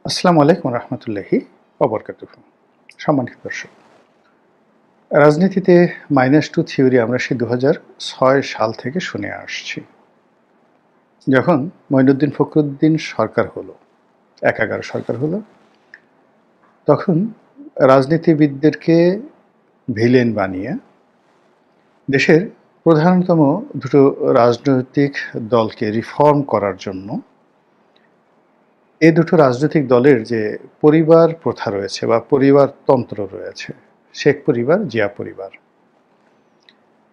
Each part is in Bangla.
আসসালামু আলাইকুম রহমতুল্লাহি ওবরকাতুহু। সম্মানিত দর্শক, রাজনীতিতে -2 থিওরি আমরা সেই ২০০৬ সাল থেকে শুনে আসছি। যখন মঈনুদ্দিন ফখরুদ্দিন সরকার হলো, ১/১১ সরকার হলো, তখন রাজনীতিবিদদেরকে ভিলেন বানিয়ে দেশের প্রধানতম দুটো রাজনৈতিক দলকে রিফর্ম করার জন্য এই দুটো রাজনৈতিক দলের যে পরিবার প্রথা রয়েছে বা পরিবারতন্ত্র রয়েছে, শেখ পরিবার, জিয়া পরিবার,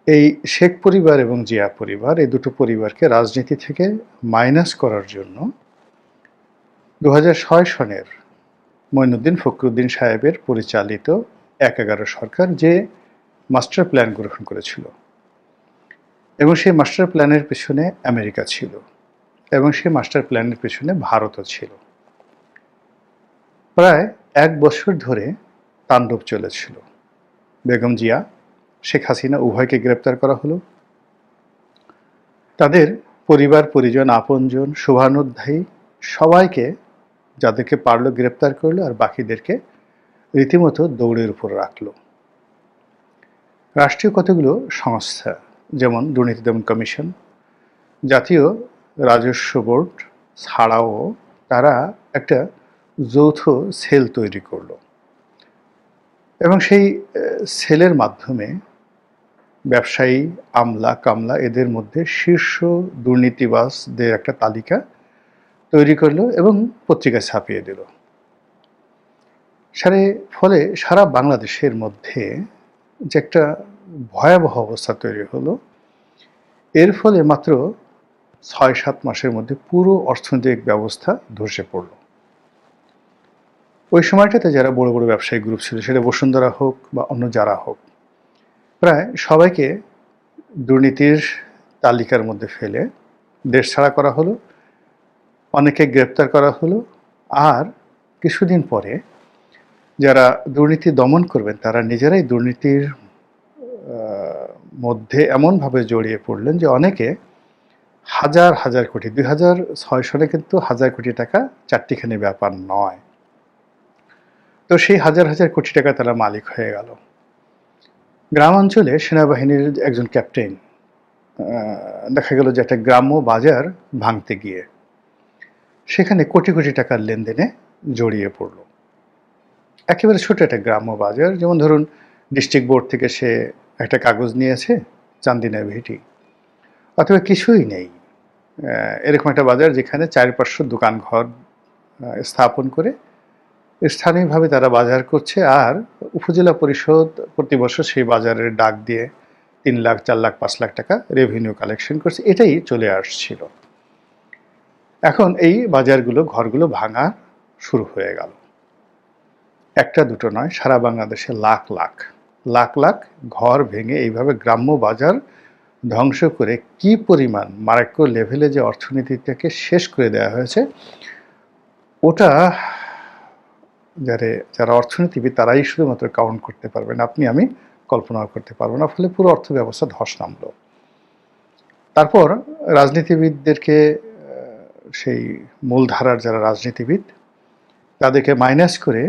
এই শেখ পরিবার এবং জিয়া পরিবার এই দুটো পরিবারকে রাজনীতি থেকে মাইনাস করার জন্য ২০০৬ সনের মঈনুদ্দিন ফখরুদ্দিন সাহেবের পরিচালিত ১/১১ সরকার যে মাস্টার প্ল্যান গ্রহণ করেছিল, এবং সেই মাস্টার প্ল্যানের পেছনে আমেরিকা ছিল, এবং সেই মাস্টার প্ল্যানের পেছনে ভারতও ছিল। প্রায় ১ বছর ধরে তাণ্ডব চলেছিল। বেগম জিয়া, শেখ হাসিনা উভয়কে গ্রেপ্তার করা হলো। তাদের পরিবার পরিজন, আপনজন, শুভানুধ্যায়ী সবাইকে যাদেরকে পারল গ্রেপ্তার করলো, আর বাকিদেরকে রীতিমতো দৌড়ের উপর রাখলো। রাষ্ট্রীয় কতগুলো সংস্থা, যেমন দুর্নীতি দমন কমিশন, জাতীয় রাজস্ব বোর্ড ছাড়াও তারা একটা যৌথ সেল তৈরি করলো, এবং সেই সেলের মাধ্যমে ব্যবসায়ী, আমলা, কামলা এদের মধ্যে শীর্ষ দুর্নীতিবাজদের একটা তালিকা তৈরি করলো এবং পত্রিকায় ছাপিয়ে দিল। ফলে সারা বাংলাদেশের মধ্যে যে একটা ভয়াবহ অবস্থা তৈরি হলো, এর ফলে মাত্র ৬-৭ মাসের মধ্যে পুরো অর্থনৈতিক ব্যবস্থা ধসে পড়ল। ওই সময়টাতে যারা বড় বড় ব্যবসায়ী গ্রুপ ছিল, সেটা বসুন্ধরা হোক বা অন্য যারা হোক, প্রায় সবাইকে দুর্নীতির তালিকার মধ্যে ফেলে দেশ ছাড়া করা হলো, অনেকে গ্রেপ্তার করা হলো। আর কিছুদিন পরে যারা দুর্নীতি দমন করবেন তারা নিজেরাই দুর্নীতির মধ্যে এমনভাবে জড়িয়ে পড়লেন যে অনেকে হাজার হাজার কোটি, ২০০৬ সনে কিন্তু হাজার কোটি টাকা চারটিখানি ব্যাপার নয়, তো সেই হাজার হাজার কোটি টাকা তারা মালিক হয়ে গেল। গ্রামাঞ্চলে সেনাবাহিনীর একজন ক্যাপ্টেন দেখা গেল যে একটা গ্রাম্য বাজার ভাঙতে গিয়ে সেখানে কোটি কোটি টাকার লেনদেনে জড়িয়ে পড়ল। একেবারে ছোট একটা গ্রাম্য বাজার, যেমন ধরুন ডিস্ট্রিক্ট বোর্ড থেকে সে একটা কাগজ নিয়েছে, চান্দিনা ভিটি, অথবা কিছুই নেই, এরকম একটা বাজার যেখানে ৪-৫০০ দোকান ঘর স্থাপন করে স্থানীয়ভাবে তারা বাজার করছে, আর উপজেলা পরিষদ প্রতি বছর সেই বাজারের ডাক দিয়ে ৩ লাখ, ৪ লাখ, ৫ লাখ টাকা রেভিনিউ কালেকশন করছে। এটাই চলে আসছিল। এখন এই বাজারগুলো, ঘরগুলো ভাঙা শুরু হয়ে গেল। একটা দুটো নয়, সারা বাংলাদেশে লাখ লাখ লাখ লাখ ঘর ভেঙে এইভাবে গ্রাম্য বাজার ধ্বংস করে কি পরিমাণ মারাত্মক লেভেলে যে অর্থনীতিটাকে শেষ করে দেওয়া হয়েছে, ওটা যারা অর্থনীতিবিদ তারাই শুধুমাত্র কাউন্ট করতে পারবেন, আপনি আমি কল্পনাও করতে পারবো না। ফলে পুরো অর্থ ব্যবস্থা ধস নামলো। তারপর রাজনীতিবিদদেরকে, সেই মূলধারার যারা রাজনীতিবিদ, তাদেরকে মাইনাস করে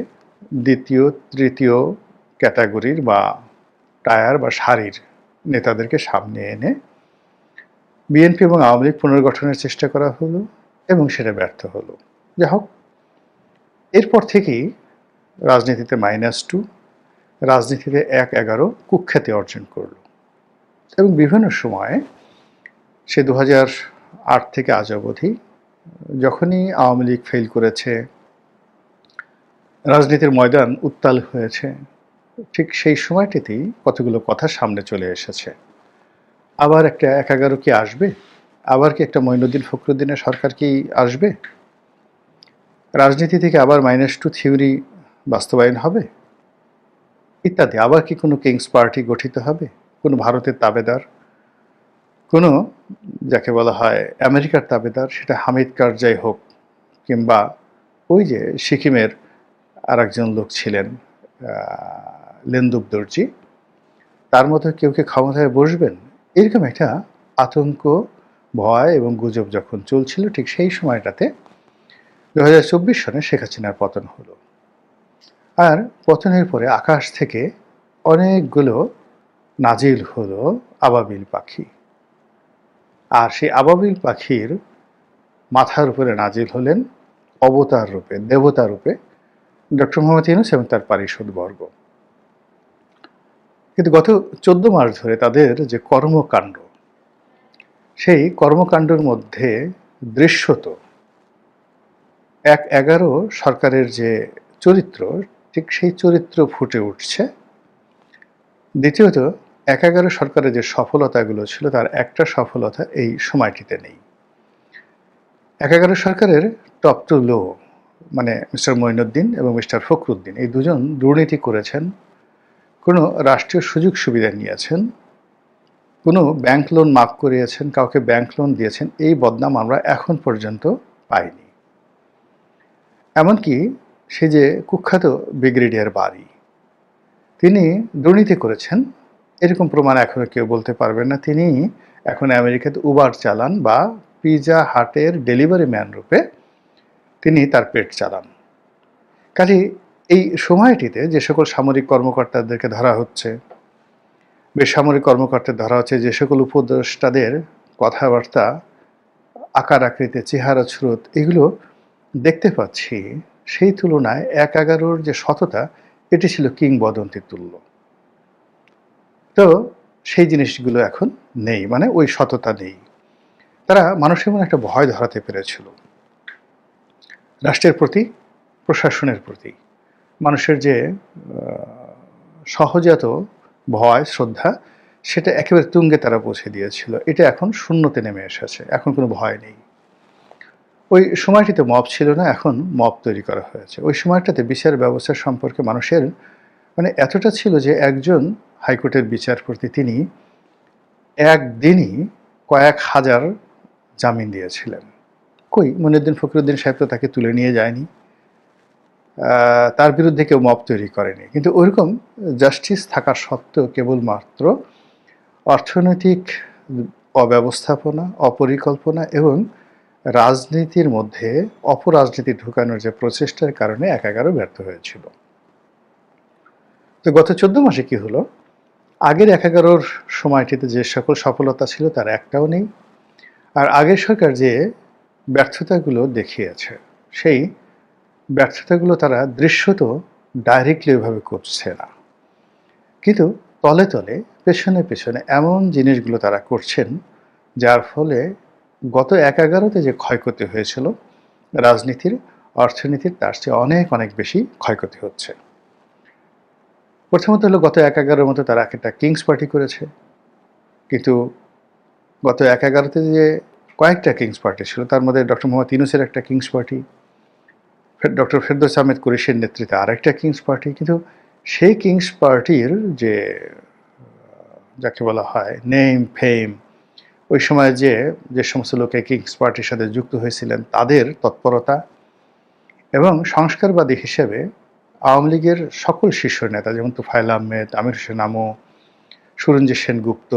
দ্বিতীয়, তৃতীয় ক্যাটাগরির বা টায়ার বা সারির নেতাদেরকে সামনে এনে বিএনপি এবং আওয়ামী লীগ পুনর্গঠনের চেষ্টা করা হলো, এবং সেটা ব্যর্থ হলো। যাই হোক, এরপর থেকেই রাজনীতিতে -2, রাজনীতিতে ১/১১ কুখ্যাতি অর্জন করল, এবং বিভিন্ন সময়ে সে ২০০৮ থেকে আজ অবধি যখনই আওয়ামী লীগ ফেল করেছে, রাজনীতির ময়দান উত্তাল হয়েছে, ঠিক সেই সময়টিতেই কতগুলো কথা সামনে চলে এসেছে। আবার একটা ১/১১ কি আসবে? আবার কি একটা মঈনুদ্দিন ফখরুদ্দিনের সরকার কি আসবে? রাজনীতি থেকে আবার -2 থিওরি বাস্তবায়ন হবে ইত্যাদি। আবার কি কোনো কিংস পার্টি গঠিত হবে? কোনো ভারতের তাবেদার, কোনো যাকে বলা হয় আমেরিকার তাবেদার, সেটা হামিদ কারজাই হোক, কিংবা ওই যে সিকিমের আর একজন লোক ছিলেন লেন্দুব দর্জি, তার মতো কেউ কে ক্ষমতায় বসবেন? এরকম একটা আতঙ্ক, ভয় এবং গুজব যখন চলছিল, ঠিক সেই সময়টাতে 2024 সনে শেখ হাসিনার পতন হলো। আর পতনের পরে আকাশ থেকে অনেকগুলো নাজিল হলো আবাবিল পাখি। আর সেই আবাবিল পাখির মাথার উপরে নাজিল হলেন অবতার রূপে, দেবতা রূপে ডক্টর মোহাম্মদ ইউনূস এবং তার পারিষদবর্গ। কিন্তু গত 14 মাস ধরে তাদের যে কর্মকাণ্ড, সেই কর্মকাণ্ডের মধ্যে দৃশ্যত 1/11 সরকারের যে চরিত্র, ঠিক সেই চরিত্র ফুটে উঠছে। দ্বিতীয়ত 1/11 সরকারের যে সফলতাগুলো ছিল তার একটা সফলতা এই সময়টিতে নেই। 1/11 সরকারের টপ টু লো, মানে মিস্টার মঈনুদ্দিন এবং মিস্টার ফখরুদ্দিন, এই দুজন দুর্নীতি করেছেন, কোনো রাষ্ট্রীয় সুযোগ সুবিধা নিয়েছেন, কোনো ব্যাংক লোন মাফ করিয়েছেন, কাউকে ব্যাংক লোন দিয়েছেন, এই বদনাম আমরা এখন পর্যন্ত পাইনি। এমনকি সে যে কুখ্যাত ব্রিগেডিয়ার বারী, তিনি দুর্নীতি করেছেন এরকম প্রমাণ এখনো কেউ বলতে পারবেন না। তিনি এখন আমেরিকাতে উবার চালান বা পিজা হাটের ডেলিভারি ম্যান রূপে তিনি তার পেট চালান। কাজেই এই সময়টিতে যে সকল সামরিক কর্মকর্তাদেরকে ধরা হচ্ছে, বেসামরিক কর্মকর্তা ধরা হচ্ছে, যে সকল উপদেষ্টাদের কথাবার্তা, আকার আকৃতি, চেহারা স্রোত, এগুলো দেখতে পাচ্ছি, সেই তুলনায় 1/11 যে সততা, এটি ছিল কিংবদন্তির তুল্য। তো সেই জিনিসগুলো এখন নেই, মানে ওই সততা নেই। তারা মানুষের মনে একটা ভয় ধরাতে পেরেছিল রাষ্ট্রের প্রতি, প্রশাসনের প্রতি। মানুষের যে সহজাত ভয়, শ্রদ্ধা, সেটা একেবারে তুঙ্গে তারা পৌঁছে দিয়েছিল। এটা এখন শূন্যতে নেমে এসেছে, এখন কোনো ভয় নেই। ওই সময়টিতে মব ছিল না, এখন মব তৈরি করা হয়েছে। ওই সময়টাতে বিচার ব্যবস্থা সম্পর্কে মানুষের মানে এতটা ছিল যে একজন হাইকোর্টের বিচারপতি তিনি একদিনই কয়েক হাজার জামিন দিয়েছিলেন। কই মঈনুদ্দিন ফখরুদ্দিন সাহেব তো তাকে তুলে নিয়ে যায়নি, তার বিরুদ্ধে কেউ মব তৈরি করেনি। কিন্তু ওইরকম জাস্টিস থাকা সত্ত্বেও কেবলমাত্র অর্থনৈতিক অব্যবস্থাপনা, অপরিকল্পনা এবং রাজনীতির মধ্যে অপরাজনীতি ঢুকানোর যে প্রচেষ্টার কারণে 1/11 ব্যর্থ হয়েছিল। তো গত 14 মাসে কি হলো? আগের 1/11 সময়টিতে যে সকল সফলতা ছিল তার একটাও নেই। আর আগের সরকার যে ব্যর্থতাগুলো দেখিয়েছে, সেই ব্যর্থতাগুলো তারা দৃশ্যত ডাইরেক্টলি ওইভাবে করছে না, কিন্তু তলে তলে, পেছনে পেছনে এমন জিনিসগুলো তারা করছেন যার ফলে গত 1/11-তে যে ক্ষয়ক্ষতি হয়েছিল রাজনীতির, অর্থনীতির, তার চেয়ে অনেক অনেক বেশি ক্ষয়ক্ষতি হচ্ছে। প্রথমত হলো গত 1/11-র মতো তারা একটা কিংস পার্টি করেছে, কিন্তু গত 1/11-তে যে কয়েকটা কিংস পার্টি ছিল তার মধ্যে ডক্টর মোহাম্মদ ইউনূসের একটা king's party, doctor Ferdous Ahmed কুরেশির নেতৃত্বে আরেকটা কিংস পার্টি। কিন্তু সেই কিংস পার্টির যে যাকে বলা হয় নেম ফেম, ওই সময় যে সমস্ত লোকে কিংস পার্টির সাথে যুক্ত হয়েছিলেন তাদের তৎপরতা, এবং সংস্কারবাদী হিসেবে আওয়ামী লীগের সকল শীর্ষ নেতা যেমন তোফায়েল আহমেদ, আমির হোসেন আমু, সুরঞ্জিত সেনগুপ্ত,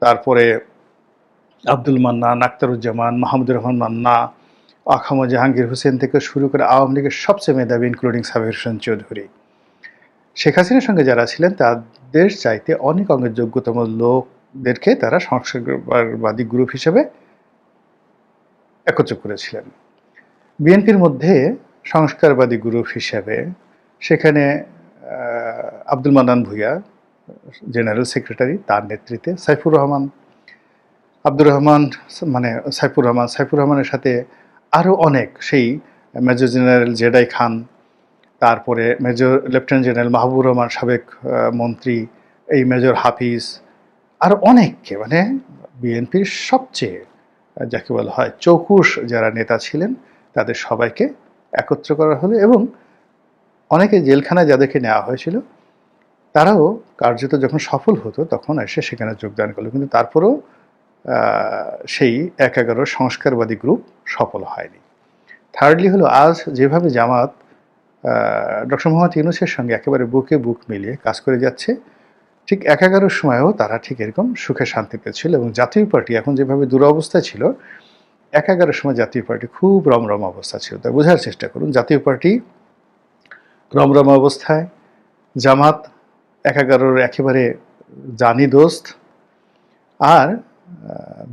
তারপরে আব্দুল মান্নান, আখতারুজ্জামান, মাহমুদুর রহমান মান্না, আখাম জাহাঙ্গীর হোসেন থেকে শুরু করে আওয়ামী লীগের সবচেয়ে মেধাবী ইনক্লুডিং সাবির হোসেন চৌধুরী, শেখ হাসিনার সঙ্গে যারা ছিলেন তাদের চাইতে অনেক অঙ্গের যোগ্যতম লোকদেরকে তারা সংস্কারবাদী গ্রুপ হিসেবে একত্র করেছিলেন। বিএনপির মধ্যে সংস্কারবাদী গ্রুপ হিসেবে সেখানে আব্দুল মান্নান ভূঁইয়া জেনারেল সেক্রেটারি, তার নেতৃত্বে সাইফুর রহমান, আব্দুর রহমান, মানে সাইফুর রহমানের সাথে আরও অনেক, সেই মেজর জেনারেল জেডাই খান, তারপরে major lieutenant general Mahbubur Rahman সাবেক মন্ত্রী, এই মেজর হাফিজ, আরও অনেককে, মানে বিএনপির সবচেয়ে যাকে বলা হয় চৌকুশ যারা নেতা ছিলেন তাদের সবাইকে একত্র করা হলো, এবং অনেকে জেলখানায় যাদেরকে নেওয়া হয়েছিল তারাও কার্যত যখন সফল হতো তখন এসে সেখানে যোগদান করলো। কিন্তু তারপরেও সেই 1/11 সংস্কারবাদী গ্রুপ সফল হয়নি। থার্ডলি হলো আজ যেভাবে জামাত ডক্টর মোহাম্মদ ইউনূসের সঙ্গে একেবারে বুকে বুক মিলিয়ে কাজ করে যাচ্ছে, ঠিক 1/11 সময়েও তারা ঠিক এরকম সুখে শান্তিতে ছিল। এবং জাতীয় পার্টি এখন যেভাবে দুরবস্থায় ছিল, ১-১১ সময় জাতীয় পার্টি খুব রমরমা অবস্থা ছিল। তাই বোঝার চেষ্টা করুন, জাতীয় পার্টি রমরমা অবস্থায়, জামাত ১-১১-র একেবারে জানি দোস্ত, আর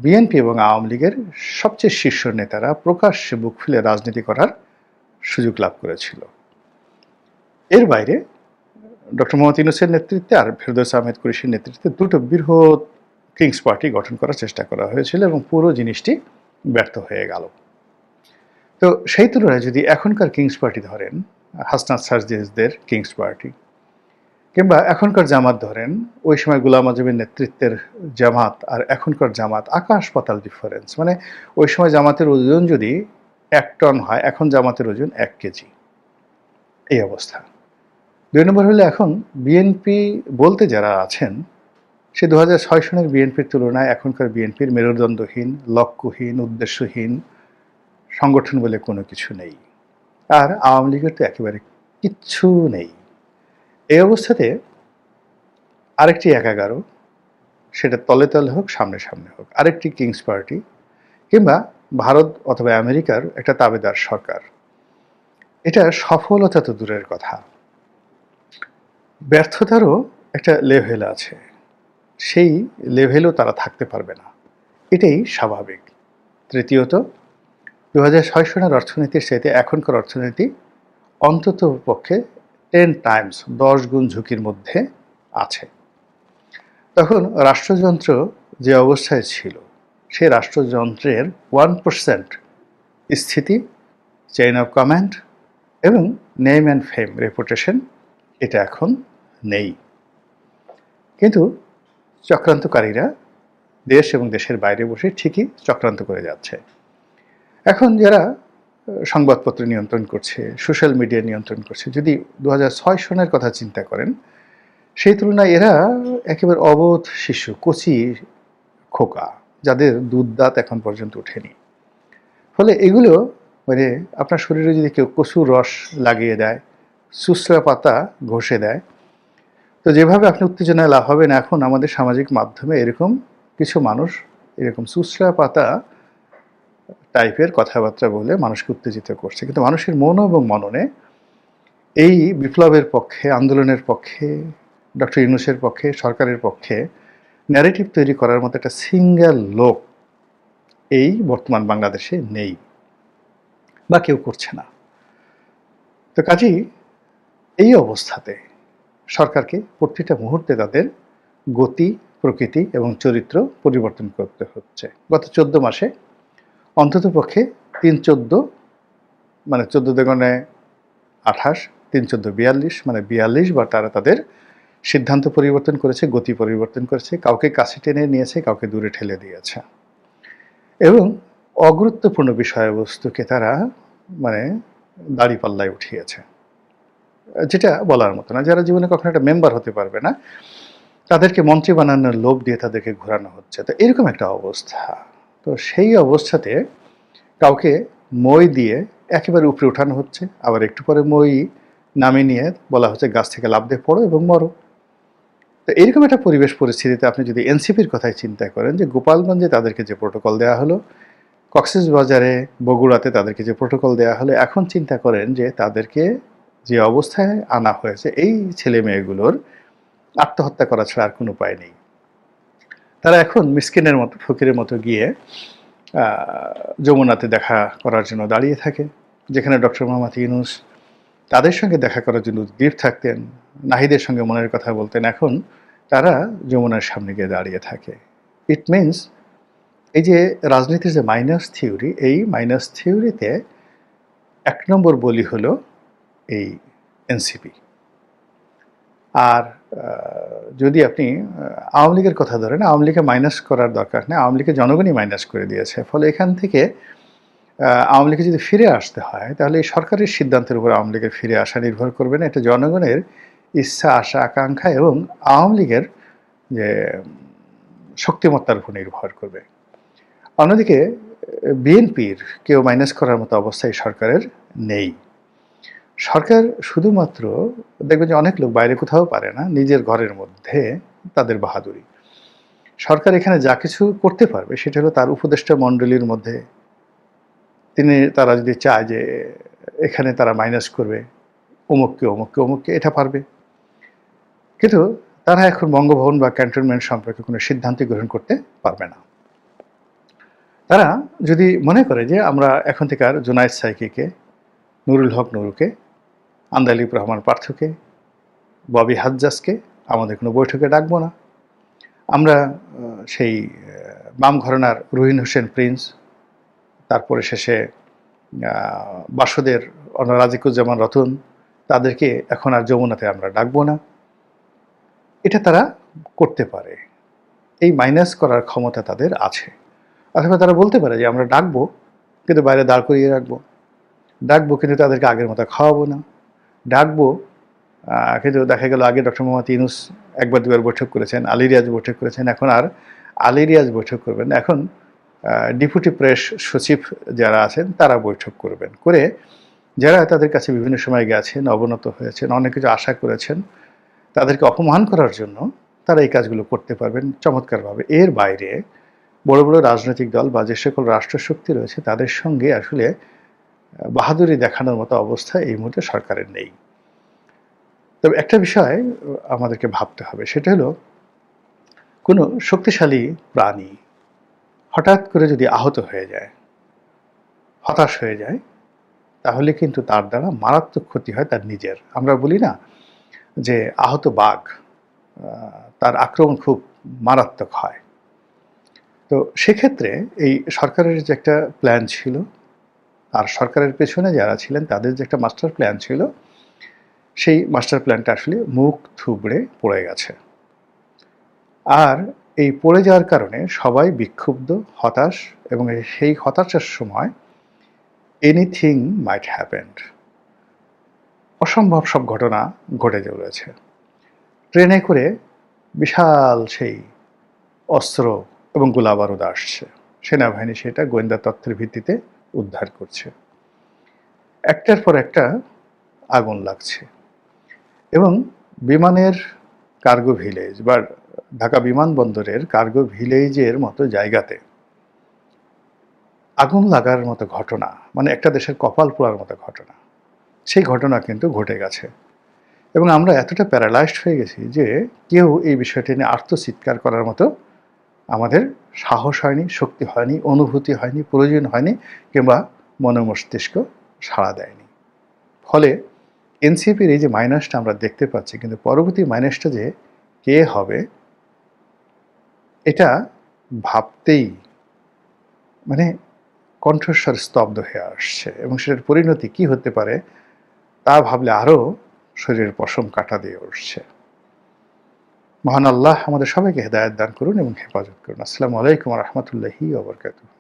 বিএনপি এবং আওয়ামী লীগের সবচেয়ে শীর্ষ নেতারা প্রকাশ্যে বুক ফুলে রাজনীতি করার সুযোগ লাভ করেছিল। এর বাইরে ডক্টর মোহাম্মদ ইউনূসের নেতৃত্বে আর ফেরদৌস আহমেদ কুরেশির নেতৃত্বে দুটো বৃহৎ কিংস পার্টি গঠন করার চেষ্টা করা হয়েছিল এবং পুরো জিনিসটি ব্যর্থ হয়ে গেল। তো সেই তুলনায় যদি এখনকার কিংস পার্টি ধরেন, হাসনাত সার্জিসদের কিংস পার্টি, কিংবা এখনকার জামাত ধরেন, ওই সময় গোলাম আজমের নেতৃত্বের জামাত আর এখনকার জামাত আকাশ পাতাল ডিফারেন্স। মানে ওই সময় জামাতের ওজন যদি 1 টন হয়, এখন জামাতের ওজন 1 কেজি, এই অবস্থা। 2 নম্বর হলে এখন বিএনপি বলতে যারা আছেন, সে 2006 সনের বিএনপির তুলনায় এখনকার বিএনপির মেরুদণ্ডহীন, লক্ষ্যহীন, উদ্দেশ্যহীন সংগঠন বলে কোনো কিছু নেই। আর আওয়ামী লীগের তো একেবারে কিচ্ছু নেই। এই অবস্থাতে আরেকটি ১-১১, সেটা তলে তলে হোক সামনে সামনে হোক, আরেকটি কিংস পার্টি, কিংবা ভারত অথবা আমেরিকার একটা তাবেদার সরকার, এটা সফলতা তো দূরের কথা, ব্যর্থতারও একটা লেভেল আছে। সেই লেভেলও তারা থাকতে পারবে না, এটাই স্বাভাবিক। তৃতীয়ত, 2006 সনের অর্থনীতির চাইতে এখনকার অর্থনীতি অন্তত পক্ষে 10 টাইমস, 10 গুণ ঝুঁকির মধ্যে আছে। তখন রাষ্ট্রযন্ত্র যে অবস্থায় ছিল, সেই রাষ্ট্রযন্ত্রের 1% স্থিতি, চেইন অফ কমান্ড এবং নেম অ্যান্ড ফেম, রেপুটেশন, এটা এখন নেই। কিন্তু চক্রান্তকারীরা দেশ এবং দেশের বাইরে বসে ঠিকই চক্রান্ত করে যাচ্ছে। এখন যারা সংবাদপত্র নিয়ন্ত্রণ করছে, সোশ্যাল মিডিয়া নিয়ন্ত্রণ করছে, যদি 2006 সনের কথা চিন্তা করেন, সেই তুলনায় এরা একেবারে অবোধ শিশু, কচি খোকা, যাদের দুধ দাঁত এখন পর্যন্ত ওঠেনি। ফলে এগুলো মানে আপনার শরীরে যদি কেউ কচুর রস লাগিয়ে দেয়, সুসরা পাতা ঘষে দেয়, তো যেভাবে আপনি উত্তেজনায় লাভ হবেন, এখন আমাদের সামাজিক মাধ্যমে এরকম কিছু মানুষ এরকম সুসরা পাতা টাইপের কথাবার্তা বলে মানুষকে উত্তেজিত করছে। কিন্তু মানুষের মন এবং মননে এই বিপ্লবের পক্ষে, আন্দোলনের পক্ষে, ডক্টর ইউনূসের পক্ষে, সরকারের পক্ষে ন্যারেটিভ তৈরি করার মতো একটা সিঙ্গেল লোক এই বর্তমান বাংলাদেশে নেই, বা কেউ করছে না। তো কাজেই এই অবস্থাতে সরকারকে প্রতিটা মুহূর্তে তাদের গতি, প্রকৃতি এবং চরিত্র পরিবর্তন করতে হচ্ছে। গত 14 মাসে অন্তত পক্ষে 3-14, মানে 14 দুগুণে 28, 3-14 42, মানে 42 বার তারা তাদের সিদ্ধান্ত পরিবর্তন করেছে, গতি পরিবর্তন করেছে, কাউকে কাছে টেনে নিয়েছে, কাউকে দূরে ঠেলে দিয়েছে, এবং অগুরুত্বপূর্ণ বিষয়বস্তুকে তারা মানে দাঁড়িপাল্লায় উঠিয়েছে, যেটা বলার মতো না। যারা জীবনে কখনো একটা মেম্বার হতে পারবে না, তাদেরকে মন্ত্রী বানানোর লোভ দিয়ে তাদেরকে ঘোরানো হচ্ছে। তো এরকম একটা অবস্থা। তো সেই অবস্থাতে কাউকে মই দিয়ে একেবারে উপরে উঠানো হচ্ছে, আবার একটু পরে মই নামিয়ে নিয়ে বলা হচ্ছে গাছ থেকে লাফ দিয়ে পড়ো এবং মরো। তো এরকম একটা পরিবেশ পরিস্থিতিতে আপনি যদি এনসিপির কথাই চিন্তা করেন, যে গোপালগঞ্জে তাদেরকে যে প্রোটোকল দেওয়া হলো, কক্সবাজারে, বগুড়াতে তাদেরকে যে প্রোটোকল দেওয়া হলো, এখন চিন্তা করেন যে তাদেরকে যে অবস্থায় আনা হয়েছে, এই ছেলে মেয়েগুলোর আত্মহত্যা করা ছাড়া আর কোনো উপায় নেই। তারা এখন মিসকিনের মতো, ফকিরের মতো গিয়ে যমুনাতে দেখা করার জন্য দাঁড়িয়ে থাকে, যেখানে ডক্টর মোহাম্মদ ইউনূস তাদের সঙ্গে দেখা করার জন্য উদ্গ্রীব থাকতেন, নাহিদের সঙ্গে মনের কথা বলতেন, এখন তারা যমুনার সামনে গিয়ে দাঁড়িয়ে থাকে। ইট মিনস এই যে রাজনীতির যে মাইনাস থিওরি, এই মাইনাস থিওরিতে 1 নম্বর বলি হলো এই এনসিপি। আর যদি আপনি আওয়ামী লীগের কথা ধরেন, আওয়ামী লীগকে মাইনাস করার দরকার নেই, আওয়ামী লীগকে জনগণই মাইনাস করে দিয়েছে। ফলে এখান থেকে আওয়ামী লীগকে যদি ফিরে আসতে হয়, তাহলে এই সরকারের সিদ্ধান্তের উপর আওয়ামী লীগের ফিরে আসা নির্ভর করবে না, এটা জনগণের ইচ্ছা, আশা, আকাঙ্ক্ষা এবং আওয়ামী লীগের যে শক্তিমত্তার উপর নির্ভর করবে। অন্যদিকে বিএনপির কেউ মাইনাস করার মতো অবস্থায় সরকারের নেই। সরকার শুধুমাত্র দেখবেন যে অনেক লোক বাইরে কোথাও পারে না, নিজের ঘরের মধ্যে তাদের বাহাদুরি। সরকার এখানে যা কিছু করতে পারবে সেটা হলো তার উপদেষ্টা মণ্ডলীর মধ্যে তারা যদি চায় যে এখানে তারা মাইনাস করবে অমুককে অমুককে অমুককে, এটা পারবে। কিন্তু তারা এখন বঙ্গভবন বা ক্যান্টনমেন্ট সম্পর্কে কোনো সিদ্ধান্ত গ্রহণ করতে পারবে না। তারা যদি মনে করে যে আমরা এখন থেকে আর জুনায়েদ সাইকিকে, নুরুল হক নুরুকে, আন্দালিব রহমান পার্থকে, ববি হাজ্জাজকে আমাদের কোনো বৈঠকে ডাকবো না, আমরা সেই বাম ঘরানার রুহিন হোসেন প্রিন্স, তারপরে শেষে বাসদের রাজিকুজ্জামান রতন, তাদেরকে এখন আর যমুনাতে আমরা ডাকবো না, এটা তারা করতে পারে। এই মাইনাস করার ক্ষমতা তাদের আছে। অথবা তারা বলতে পারে যে আমরা ডাকবো কিন্তু বাইরে দাঁড় করিয়ে রাখবো, ডাকবো কিন্তু তাদেরকে আগের মতো খাওয়াবো না, ডাকবো কিন্তু দেখা গেল আগে ডক্টর মোহাম্মদ ইউনূস একবার দুবার বৈঠক করেছেন, আলী রিয়াজ বৈঠক করেছেন, এখন আর আলী রিয়াজ বৈঠক করবেন না, এখন ডেপুটি প্রেস সচিব যারা আছেন তারা বৈঠক করবেন, করে যারা তাদের কাছে বিভিন্ন সময় গেছেন, অবনত হয়েছেন, অনেক কিছু আশা করেছেন, তাদেরকে অপমান করার জন্য তারা এই কাজগুলো করতে পারবেন চমৎকারভাবে। এর বাইরে বড় বড় রাজনৈতিক দল বা যে সকল রাষ্ট্রশক্তি রয়েছে তাদের সঙ্গে আসলে বাহাদুরি দেখানোর মতো অবস্থা এই মুহূর্তে সরকারের নেই। তবে একটা বিষয় আমাদেরকে ভাবতে হবে, সেটা হলো কোনো শক্তিশালী প্রাণী হঠাৎ করে যদি আহত হয়ে যায়, হতাশ হয়ে যায়, তাহলে কিন্তু তার দ্বারা মারাত্মক ক্ষতি হয় তার নিজের। আমরা বলি না যে আহত বাঘ, তার আক্রমণ খুব মারাত্মক হয়। তো সেক্ষেত্রে এই সরকারের যে একটা প্ল্যান ছিল, আর সরকারের পেছনে যারা ছিলেন তাদের যে একটা মাস্টার প্ল্যান ছিল, সেই মাস্টার প্ল্যানটা আসলে মুখ থুবড়ে পড়ে গেছে। আর এই পড়ে যাওয়ার কারণে সবাই বিক্ষুব্ধ, হতাশ, এবং সেই হতাশার সময় এনিথিং মাইট হ্যাপেন্ড, অসম্ভব সব ঘটনা ঘটে চলেছে। ট্রেনে করে বিশাল সেই অস্ত্র এবং গোলাবারুদ আসছে, সেনাবাহিনী সেটা গোয়েন্দা তথ্যের ভিত্তিতে উদ্ধার করছে, একটার পর একটা আগুন লাগছে, এবং বিমানের কার্গো ভিলেজ বা ঢাকা বিমানবন্দরের কার্গো ভিলেজের মতো জায়গাতে আগুন লাগার মতো ঘটনা, মানে একটা দেশের কপাল পোড়ার মতো ঘটনা, সেই ঘটনা কিন্তু ঘটে গেছে। এবং আমরা এতটা প্যারালাইজড হয়ে গেছি যে কেউ এই বিষয়টি নিয়ে আর্তচিৎকার করার মতো আমাদের সাহস হয়নি, শক্তি হয়নি, অনুভূতি হয়নি, প্রয়োজন হয়নি, কিংবা মনোমস্তিষ্ক সাড়া দেয়নি। ফলে এনসিপির এই যে মাইনাসটা আমরা দেখতে পাচ্ছি, কিন্তু পরবর্তী মাইনাসটা যে কে হবে এটা ভাবতেই মানে কণ্ঠস্বর স্তব্ধ হয়ে আসছে, এবং সেটার পরিণতি কি হতে পারে তা ভাবলে আরও শরীরের পশম কাটা দিয়ে উঠছে। মহান আল্লাহ আমাদের সবাইকে হেদায়েত দান করুন এবং হেফাজত করুন। আসসালামু আলাইকুম ওয়া রাহমাতুল্লাহি ওয়া বারাকাতুহু।